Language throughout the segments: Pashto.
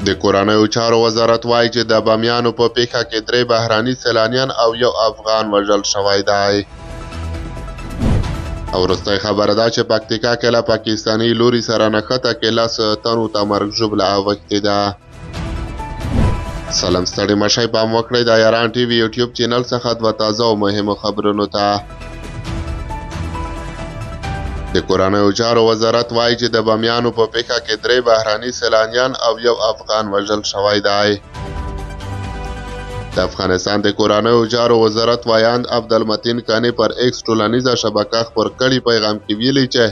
د کورنیو چارو وزارت وایي چې د بامیانو په پیښه کې 3 بهراني سیلانیان او 1 افغان وژل شوی دی. او وروستۍ خبره ده چې پکتیکا کې له پاکستاني لوري سره نښته کې 10 تنو ته مرګ ژوبله اوښتې ده. سلام ستړي مشئ، پام وکړئ د یاران ټي وي یوټیوب چینل څخه 2 تازه او مهمو خبرونو ته. د کورنیو چارو وزارت وایي چې د بامیانو په پیښه کې 3 بهراني سیلانیان او 1 افغان وژل شوی دی. د افغانستان د کورنیو چارو وزارت وایاند عبدالمتین کانی پر ایکس ټولنیزه شبکه خپور کړي پیغام کې ویلي چې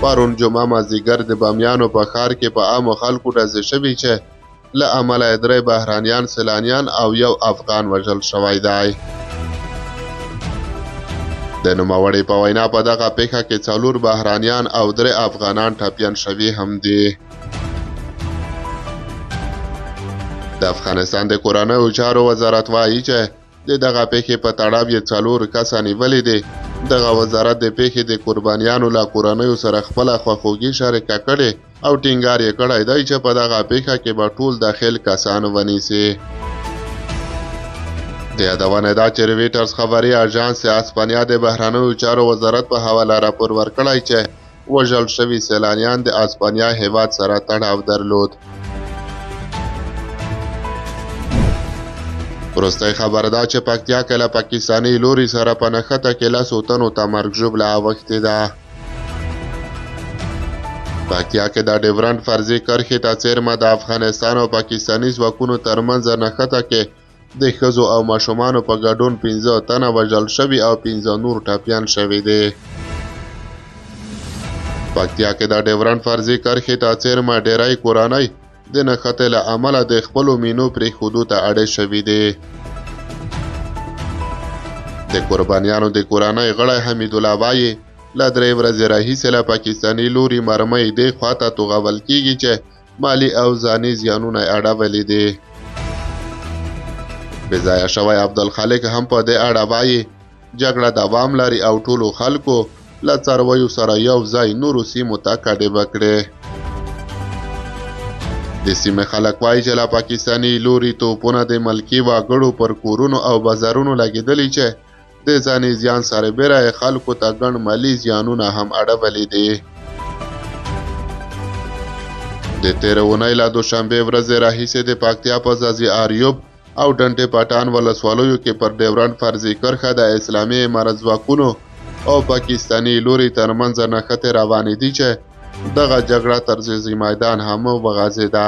پرون جمعه مازدیګر د بامیانو په ښار کې په عامو خلکو ډزې شوي چې له امله 3 بهرانیان سیلانیان او 1 افغان وژل شوی دی. د نوموړي په وینا په دغه پیښه کې 4 بهرانیان او 3 افغانان ټپیان شوي هم دي. د افغانستان د کورنیو چارو وزارت وایي چې د دغه پیښې په تړاو یې 4 کسه نیولي دي. دغه وزارت د پیښې د قربانیانو له کورنیو سره خپله خواخوږي شریکه کړې او ټینګار یې کړی دی چې په دغه پیښه کې به ټول داخل کسان ونیسي. د یادونې ده چې رویټرز خبري اژانس اسپانیا د بهرنیو چارو وزارت په حواله راپور ورکړی چې وژل شوي سیلانیان د اسپانیا هیواد سره تړاو درلود. وروستۍ خبره ده چې پکتیا کې له پاکستاني لوري سره په نښته کې 10 تنو ته مرګ ژوبله اوښتې ده. پکتیا کې د ډیورنډ فرضي کرښې ته څیرمه د افغانستان او پاکستاني ځواکونو ترمنځ نښته کې د ښځو او ماشومانو په ګډون 15 تنه وژل شوي او 15 نور ټپیان شوي دي. پکتیا کې د ډیورنډ فرضي کرښې ته څیرمه ډیری کورنۍ د نښتې له امله د خپلو مینو پرېښودو ته اړې شوي دي. د قربانیانو د کورنۍ غړی حمیدالله وایي له 3 ورځې راهیسې له پاکستاني لوري مرمۍ دې خواته توغول کېږي چې مالي او ځاني زیانونه یې اړولي دي. بېځایه شوی عبدالخالق هم په دې اړه وایي جګړه دوام لري او ټولو خلکو له څارویو سره یو ځای نورو سیمو ته کډې کړې. د سیمې خلک وایي چې له پاکستاني لوري توپونه د ملکي وګړو پر کورونو او بازارونو لګېدلي چې د ځاني زیان سربیره یې خلکو ته ګڼ مالي زیانونه هم اړولي دي. د تېرې اونۍ له دوشنبې ورځې راهیسې د پکتیا په ځاځي اریوب او ډنډې پټان ولسوالیو کې پر ډیورنډ فرضي کرښه د اسلامي امارت ځواکونو او پاکستاني لوري ترمنځ نښتې روانې دي چې دغه جګړه تر ځاځي میدان هم وغځېده.